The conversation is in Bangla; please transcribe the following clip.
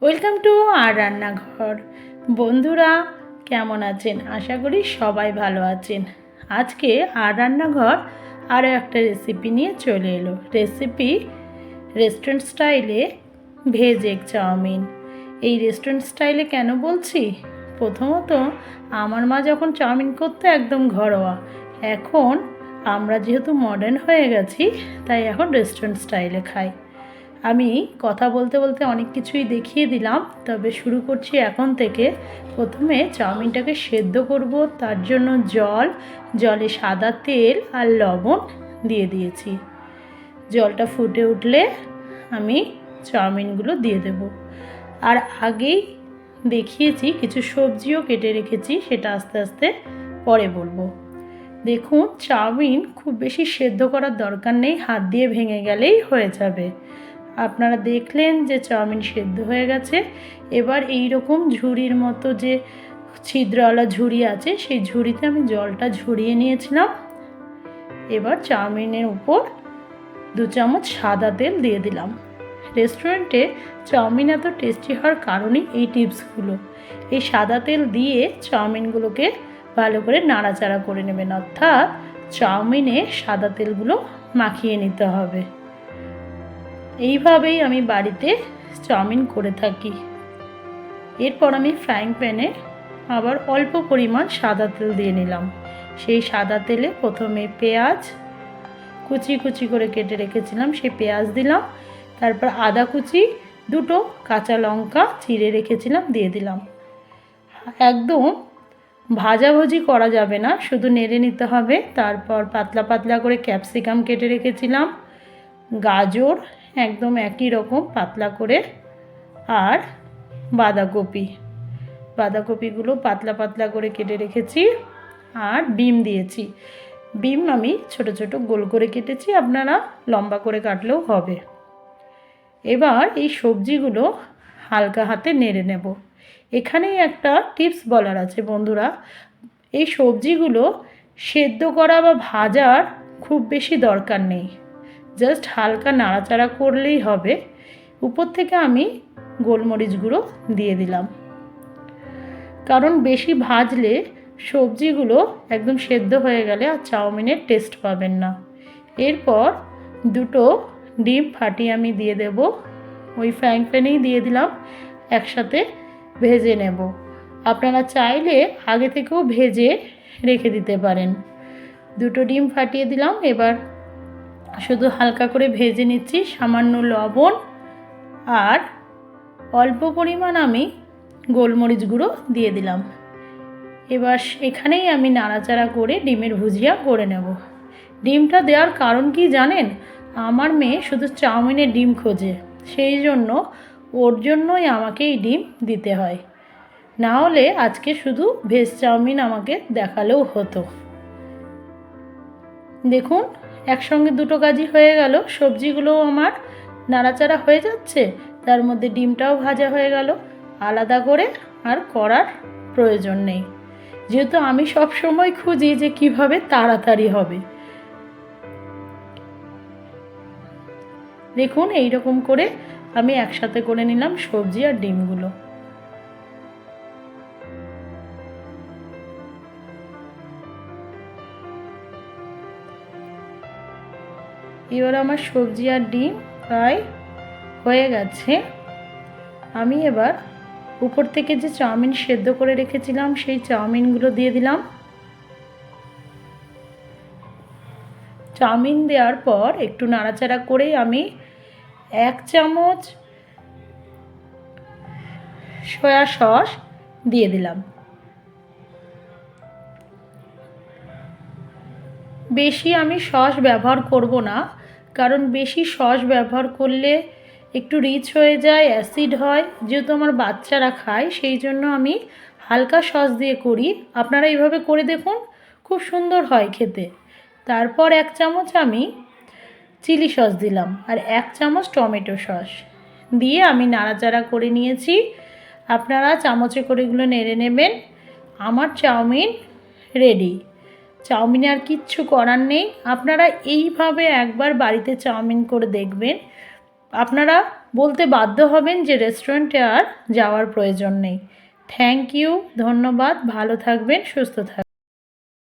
ওয়েলকাম টু আর রান্নাঘর। বন্ধুরা কেমন আছেন? আশা করি সবাই ভালো আছেন। আজকে আর রান্নাঘর আরও একটা রেসিপি নিয়ে চলে এলো। রেসিপি রেস্টুরেন্ট স্টাইলে ভেজ এগ চাউমিন। এই রেস্টুরেন্ট স্টাইলে কেন বলছি? প্রথমত আমার মা যখন চাউমিন করতো একদম ঘরোয়া, এখন আমরা যেহেতু মডার্ন হয়ে গেছি তাই এখন রেস্টুরেন্ট স্টাইলে খাই। আমি কথা বলতে বলতে অনেক কিছুই দেখিয়ে দিলাম, তবে শুরু করছি এখন থেকে। প্রথমে চাউমিনটাকে সেদ্ধ করব, তার জন্য জলে সাদা তেল আর লবণ দিয়ে দিয়েছি। জলটা ফুটে উঠলে আমি চাউমিনগুলো দিয়ে দেব। আর আগেই দেখিয়েছি কিছু সবজিও কেটে রেখেছি, সেটা আস্তে আস্তে পরে বলবো। দেখুন, চাউমিন খুব বেশি সেদ্ধ করার দরকার নেই, হাত দিয়ে ভেঙে গেলেই হয়ে যাবে। আপনারা দেখলেন যে চাউমিন সেদ্ধ হয়ে গেছে। এবার এই রকম ঝুড়ির মতো যে ছিদ্রওয়ালা ঝুড়ি আছে, সেই ঝুড়িতে আমি জলটা ঝরিয়ে নিয়েছিলাম। এবার চাউমিনের উপর 2 চামচ সাদা তেল দিয়ে দিলাম। রেস্টুরেন্টে চাউমিন এত টেস্টি হওয়ার কারণই এই টিপসগুলো। এই সাদা তেল দিয়ে চাউমিনগুলোকে ভালো করে নাড়াচাড়া করে নেবেন, অর্থাৎ চাউমিনে সাদা তেলগুলো মাখিয়ে নিতে হবে। এইভাবেই আমি বাড়িতে চাউমিন করে থাকি। এরপর আমি ফ্রাইং প্যানে আবার অল্প পরিমাণ সাদা তেল দিয়ে নিলাম। সেই সাদা তেলে প্রথমে পেঁয়াজ কুচি কুচি করে কেটে রেখেছিলাম, সেই পেঁয়াজ দিলাম। তারপর আদা কুচি, 2টো কাঁচা লঙ্কা চিড়ে রেখেছিলাম দিয়ে দিলাম। একদম ভাজাভাজি করা যাবে না, শুধু নেড়ে নিতে হবে। তারপর পাতলা পাতলা করে ক্যাপসিকাম কেটে রেখেছিলাম, গাজর একদম একই রকম পাতলা করে, আর বাঁধাকপিগুলো পাতলা পাতলা করে কেটে রেখেছি। আর বিম দিয়েছি। বিম আমি ছোট ছোট গোল করে কেটেছি, আপনারা লম্বা করে কাটলেও হবে। এবার এই সবজিগুলো হালকা হাতে নেড়ে নেব। এখানেই একটা টিপস বলার আছে বন্ধুরা, এই সবজিগুলো সেদ্ধ করা বা ভাজার খুব বেশি দরকার নেই, জাস্ট হালকা নাড়াচাড়া করলেই হবে। উপর থেকে আমি গোলমরিচ গুঁড়ো দিয়ে দিলাম, কারণ বেশি ভাজলে সবজিগুলো একদম সেদ্ধ হয়ে গেলে আর চাউমিনের টেস্ট পাবেন না। এরপর 2টো ডিম ফাটিয়ে আমি দিয়ে দেব। ওই ফ্রাইং প্যানেই দিয়ে দিলাম, একসাথে ভেজে নেব। আপনারা চাইলে আগে থেকেও ভেজে রেখে দিতে পারেন। 2টো ডিম ফাটিয়ে দিলাম। এবার শুধু হালকা করে ভেজে নিচ্ছি। সামান্য লবণ আর অল্প পরিমাণ আমি গোলমরিচ গুঁড়ো দিয়ে দিলাম। এবার এখানেই আমি নাড়াচাড়া করে ডিমের ভুজিয়া করে নেব। ডিমটা দেওয়ার কারণ কি জানেন? আমার মেয়ে শুধু চাউমিনে ডিম খোঁজে, সেই জন্য ওর জন্যই আমাকে এই ডিম দিতে হয়। না হলে আজকে শুধু ভেজ চাউমিন আমাকে দেখালেও হতো। দেখুন, একসঙ্গে 2টো কাজই হয়ে গেল। সবজিগুলোও আমার নাড়াচাড়া হয়ে যাচ্ছে, তার মধ্যে ডিমটাও ভাজা হয়ে গেল। আলাদা করে আর করার প্রয়োজন নেই, যেহেতু আমি সব সময় খুঁজি যে কিভাবে তাড়াতাড়ি হবে। দেখুন, এই রকম করে আমি একসাথে করে নিলাম সবজি আর ডিমগুলো। এবার আমার সবজি আর ডিম প্রায় হয়ে গেছে। আমি এবার উপর থেকে যে চাউমিন সেদ্ধ করে রেখেছিলাম সেই চাউমিনগুলো দিয়ে দিলাম। চাউমিন দেওয়ার পর একটু নাড়াচাড়া করে আমি 1 চামচ সয়া সস দিয়ে দিলাম। বেশি আমি সস ব্যবহার করব না, কারণ বেশি সস ব্যবহার করলে একটু রিচ হয়ে যায়, অ্যাসিড হয়। যেহেতু আমার বাচ্চারা খায়, সেই জন্য আমি হালকা সস দিয়ে করি। আপনারা এইভাবে করে দেখুন, খুব সুন্দর হয় খেতে। তারপর 1 চামচ আমি চিলি সস দিলাম আর 1 চামচ টমেটো সস দিয়ে আমি নাড়াচাড়া করে নিয়েছি। আপনারা চামচে করে এগুলো নেড়ে নেবেন। আমার চাউমিন রেডি। চাউমিনে আর কিচ্ছু করার নেই। আপনারা এইভাবে একবার বাড়িতে চাউমিন করে দেখবেন, আপনারা বলতে বাধ্য হবেন যে রেস্টুরেন্টে আর যাওয়ার প্রয়োজন নেই। থ্যাংক ইউ, ধন্যবাদ, ভালো থাকবেন, সুস্থ থাকবেন।